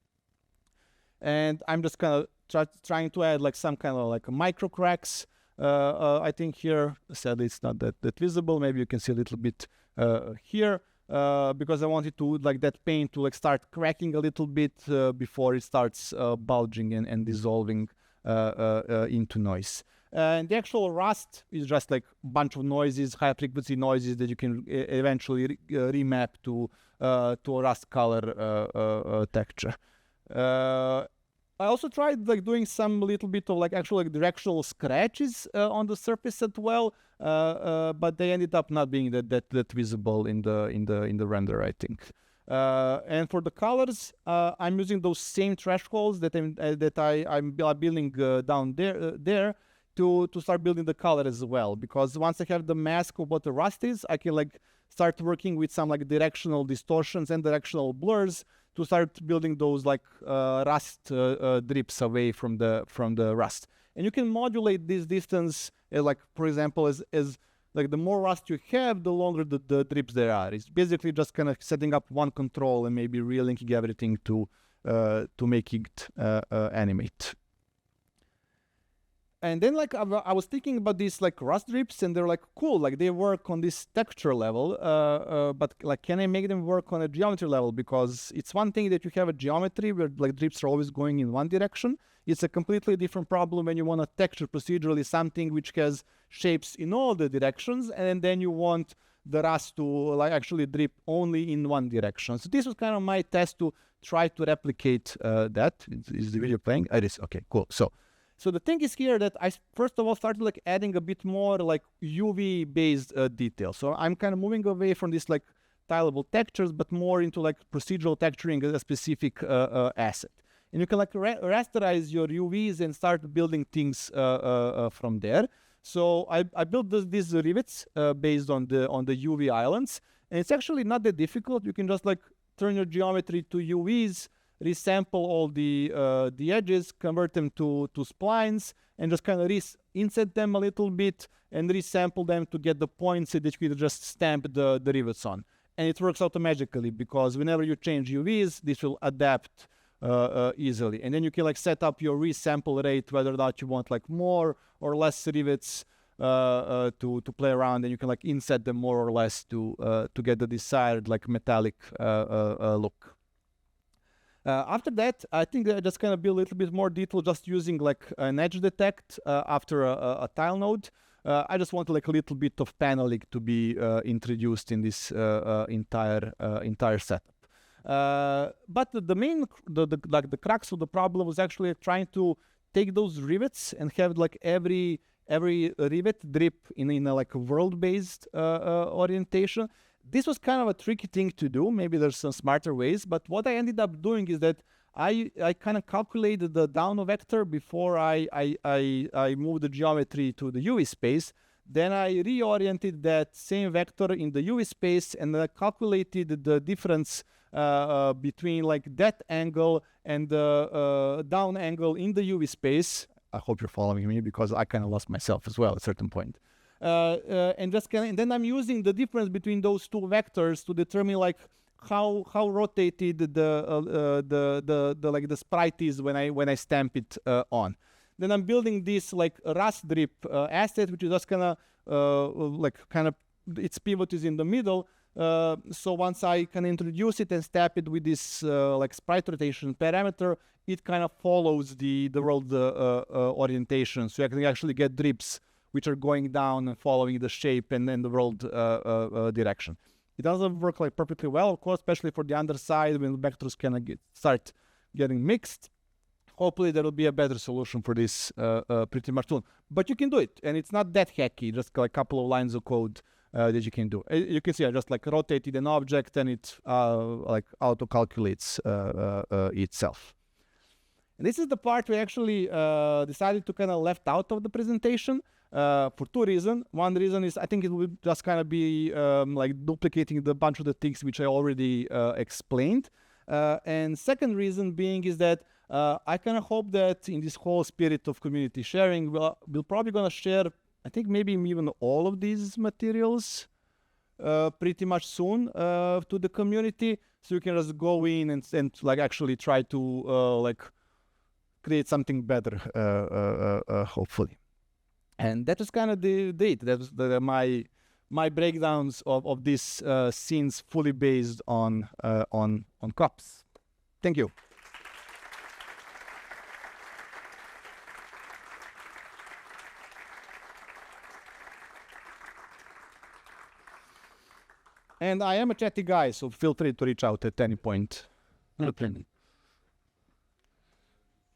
And I'm just kind of trying to add like some kind of like micro cracks. I think here, sadly it's not that visible. Maybe you can see a little bit here. because I wanted to like that paint to like start cracking a little bit before it starts bulging and dissolving into noise. And the actual rust is just like a bunch of noises, high frequency noises that you can eventually remap to a rust color texture. I also tried like doing some little bit of like actual like directional scratches on the surface as well, but they ended up not being that visible in the render, I think. And for the colors, I'm using those same thresholds that I'm building down there to start building the color as well. Because once I have the mask of what the rust is, I can like start working with some like directional distortions and directional blurs to start building those like rust drips away from the rust. And you can modulate this distance, like for example, as like the more rust you have, the longer the drips there are. It's basically just kind of setting up one control and maybe relinking everything to make it animate. And then like I was thinking about these like rust drips, and they're like cool, like they work on this texture level, but like can I make them work on a geometry level? Because it's one thing that you have a geometry where like drips are always going in one direction. It's a completely different problem when you want to texture procedurally something which has shapes in all the directions, and then you want the rust to like actually drip only in one direction. So this was kind of my test to try to replicate that. Is the video playing? It is. Okay, cool. So the thing is here that I first of all started like adding a bit more like UV based detail. So I'm kind of moving away from this like tileable textures, but more into like procedural texturing a specific asset. And you can like rasterize your UVs and start building things from there. So I built these rivets based on the UV islands, and it's actually not that difficult. You can just like turn your geometry to UVs, resample all the edges, convert them to splines, and just kind of inset them a little bit and resample them to get the points that you can just stamp the rivets on. And it works automatically because whenever you change UVs, this will adapt easily. And then you can like set up your resample rate, whether or not you want like more or less rivets to play around, and you can like inset them more or less to get the desired like metallic look. After that, I think I just kind of build a little bit more detail just using like an edge detect after a tile node. I just want like a little bit of paneling to be introduced in this entire setup. But the main, the crux of the problem was actually trying to take those rivets and have like every rivet drip in a like a world-based orientation. This was kind of a tricky thing to do. Maybe there's some smarter ways, but what I ended up doing is that I kind of calculated the down vector before I moved the geometry to the UV space. Then I reoriented that same vector in the UV space and calculated the difference between like that angle and the down angle in the UV space. I hope you're following me because I kind of lost myself as well at a certain point. And then I'm using the difference between those two vectors to determine like how rotated the sprite is when I stamp it on. Then I'm building this like rust drip asset, which is just gonna its pivot is in the middle. So once I can introduce it and stamp it with this like sprite rotation parameter, it kind of follows the world orientation. So I can actually get drips which are going down and following the shape and then the world direction. It doesn't work like perfectly well, of course, especially for the underside when the vectors can start getting mixed. Hopefully there will be a better solution for this pretty much soon. But you can do it, and it's not that hacky, just like a couple of lines of code that you can do. You can see I just like rotated an object and it like auto-calculates itself. And this is the part we actually decided to kind of left out of the presentation. For two reasons. One reason is I think it will just kind of be like duplicating the bunch of the things which I already explained. And second reason being is that I kind of hope that in this whole spirit of community sharing, we're probably going to share, I think maybe even all of these materials pretty much soon to the community. So you can just go in and like actually try to like create something better, hopefully. And that was kind of the it. That was my my breakdowns of these scenes fully based on COPs. Thank you. And I am a chatty guy, so feel free to reach out at any point.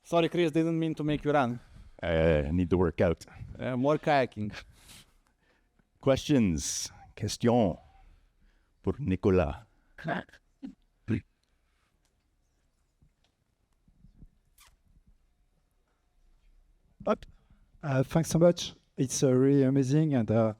Sorry, Chris, didn't mean to make you run. I need to work out. More kayaking. Questions? Question pour Nikola. Thanks so much. It's really amazing, and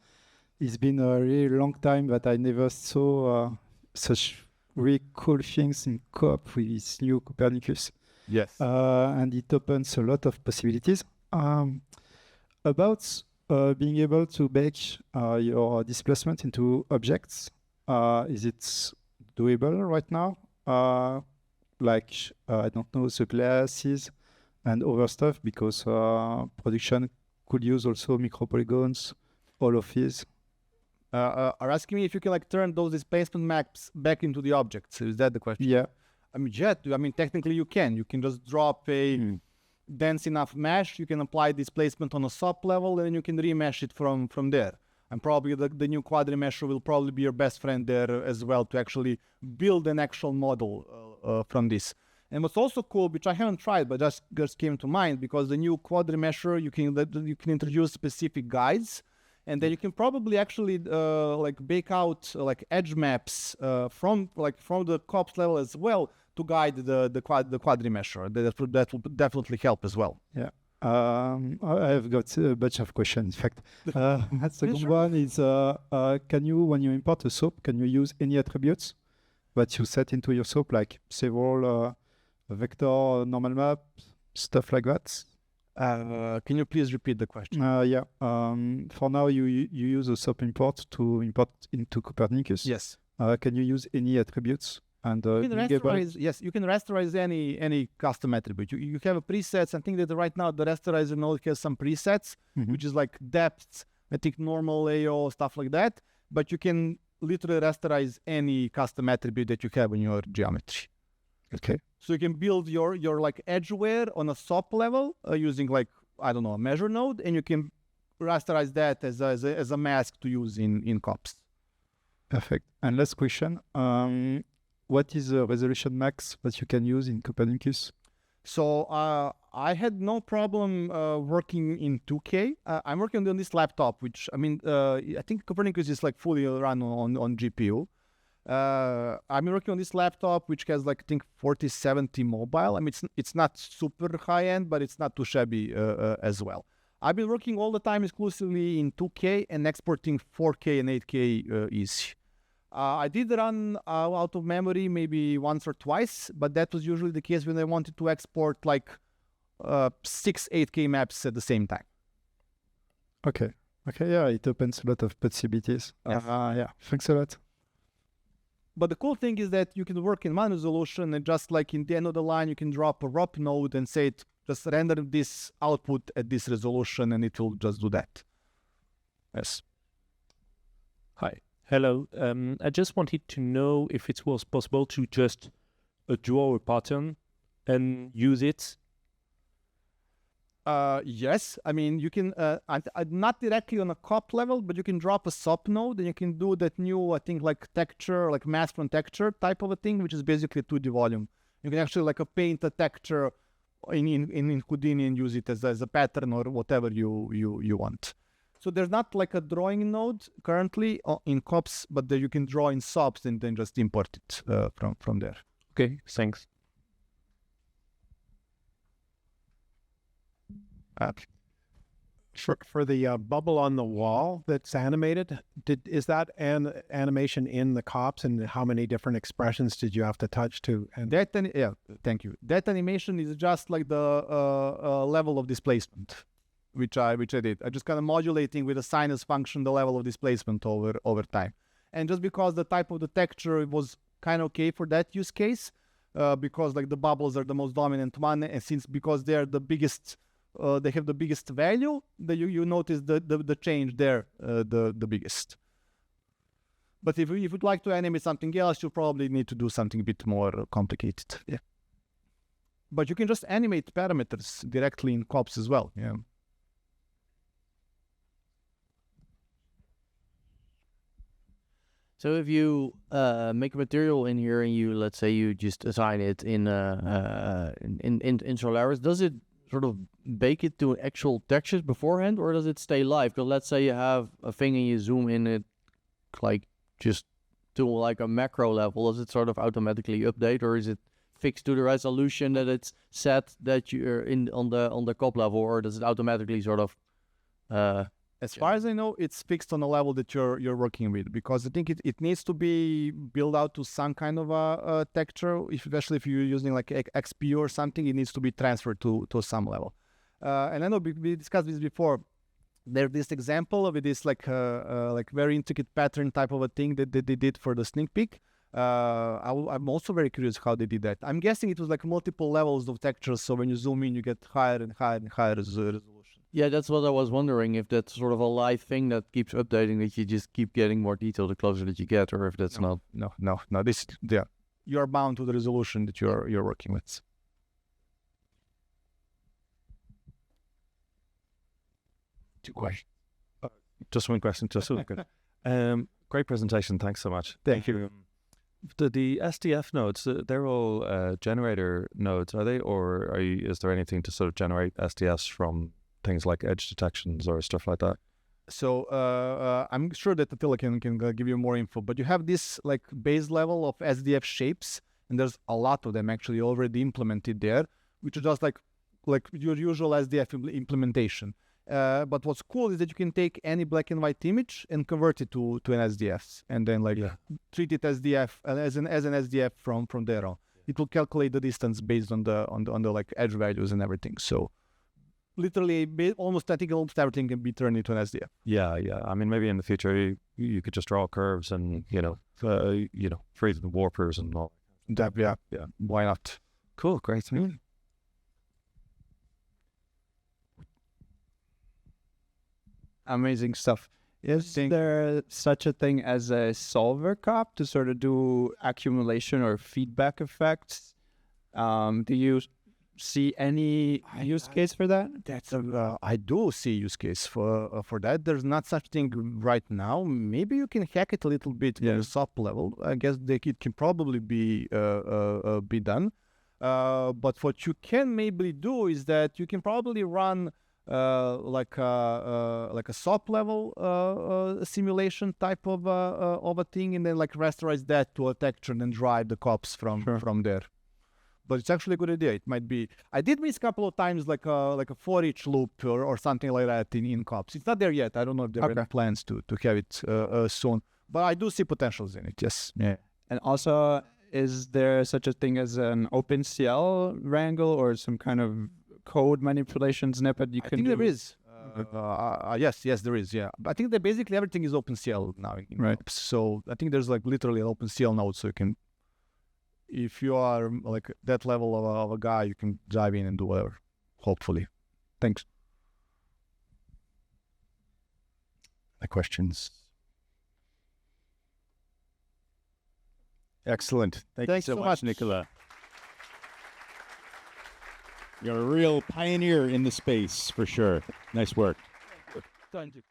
it's been a really long time that I never saw such really cool things in co-op with this new Copernicus. Yes. And it opens a lot of possibilities. About being able to bake your displacement into objects, is it doable right now? I don't know, the glasses and other stuff, because production could use also micropolygons, all of these. Are asking me if you can like turn those displacement maps back into the objects. Is that the question? Yeah. I mean, technically you can. You can just drop a dense enough mesh. You can apply displacement on a sub level, and you can remesh it from there. And probably the new quadrimesher will probably be your best friend there as well to actually build an actual model from this. And what's also cool, which I haven't tried, but just came to mind, because the new quadrimesher, you can introduce specific guides, and then you can probably actually like bake out like edge maps from the COPS level as well to guide the quadrimesher. That will definitely help as well. Yeah. I have got a bunch of questions. In fact, the second one is: can you, when you import a SOAP, can you use any attributes that you set into your SOAP, like several vector, normal map, stuff like that? Can you please repeat the question? Yeah. For now, you use a SOAP import to import into Copernicus. Yes. Can you use any attributes? And you can rasterize, yes, you can rasterize any custom attribute. You have a presets. I think that right now the rasterizer node has some presets, which is like depth, I think normal AO, stuff like that. But you can literally rasterize any custom attribute that you have in your geometry. Okay. So you can build your like edgeware on a SOP level using like, I don't know, a measure node, and you can rasterize that as a mask to use in COPS. Perfect. And last question. What is the resolution max that you can use in Copernicus? So I had no problem working in 2K. I'm working on this laptop, which, I mean, I think Copernicus is like fully run on GPU. I'm working on this laptop, which has like, I think 4070 mobile. I mean, it's not super high end, but it's not too shabby as well. I've been working all the time exclusively in 2K and exporting 4K and 8K easy. I did run out of memory maybe once or twice, but that was usually the case when I wanted to export like 6 8K maps at the same time. Okay. Okay, yeah, it opens a lot of possibilities. Yes. Yeah, thanks a lot. But the cool thing is that you can work in one resolution, and just like in the end of the line, you can drop a ROP node and say, just render this output at this resolution, and it will just do that. Yes. Hi. Hello. I just wanted to know if it was possible to just draw a pattern and use it. Yes. I mean, you can, not directly on a COP level, but you can drop a SOP node, and you can do that new, I think, like texture, like mask from texture type of a thing, which is basically a 2D volume. You can actually like paint a texture in Houdini and use it as a pattern or whatever you want. So there's not like a drawing node currently in COPS, but you can draw in SOPs and then just import it from there. Okay, thanks. For the bubble on the wall that's animated, is that an animation in the COPS, and how many different expressions did you have to touch to? And yeah, thank you. That animation is just like the level of displacement, which I did. I just kind of modulating with a sinus function the level of displacement over time. And just because the type of the texture was kind of okay for that use case, because like the bubbles are the most dominant one, and because they are the biggest, they have the biggest value, that you notice the change there, the biggest. But if you'd like to animate something else, you probably need to do something a bit more complicated. Yeah. But you can just animate parameters directly in COPS as well. Yeah. So if you make a material in here and you, let's say, you just assign it in Solaris, does it sort of bake it to actual textures beforehand, or does it stay live? Because let's say you have a thing and you zoom in it, like just to like a macro level, does it sort of automatically update, or is it fixed to the resolution that it's set that you're in on the COP level, or does it automatically sort of? As far as I know, it's fixed on the level that you're working with, because I think it needs to be built out to some kind of a texture, especially if you're using like XP or something, it needs to be transferred to some level. And I know we discussed this before. There's this example of this like very intricate pattern type of a thing that they did for the sneak peek. I'm also very curious how they did that. I'm guessing it was like multiple levels of textures, so when you zoom in, you get higher and higher and higher resolution. Yeah, that's what I was wondering, if that's sort of a live thing that keeps updating, that you just keep getting more detail the closer that you get, or if that's not. No. You're bound to the resolution that you're working with. Two questions. Just one question, just so good. Great presentation. Thanks so much. Thank you. The SDF nodes, they're all generator nodes, are they? Or is there anything to sort of generate SDFs from things like edge detections or stuff like that? So I'm sure that Attila can give you more info, but you have this like base level of SDF shapes, and there's a lot of them actually already implemented there, which are just like your usual SDF implementation. But what's cool is that you can take any black and white image and convert it to an SDF, and then treat it SDF as an SDF from there on. It will calculate the distance based on the like edge values and everything. So literally, almost everything can be turned into an SDF. Yeah. I mean, maybe in the future you could just draw curves and freeze the warpers and all. Yeah. Why not? Cool, great. Amazing stuff. Is there such a thing as a solver COP to sort of do accumulation or feedback effects? Do you see any use case for that? I do see use case for that. There's not such thing right now. Maybe you can hack it a little bit at the SOP level. I guess it can probably be done. But what you can maybe do is that you can probably run like a SOP level simulation type of a thing, and then like rasterize that to a texture and then drive the COPs from there. But it's actually a good idea. It might be. I did miss a couple of times like a for each loop or something like that in COPS. It's not there yet. I don't know if there are any plans to have it soon. But I do see potentials in it. Yes. Yeah. And also, is there such a thing as an OpenCL wrangle or some kind of code manipulation snippet you can do? I think there is. Yes, there is. Yeah, but I think that basically everything is OpenCL now. Right. COPS. So I think there's like literally an OpenCL node, so you can. If you are like that level of a guy, you can dive in and do whatever, hopefully. Thanks. The questions. Excellent. Thanks so so much, much. Nikola. You're a real pioneer in the space, for sure. Nice work. Thank you.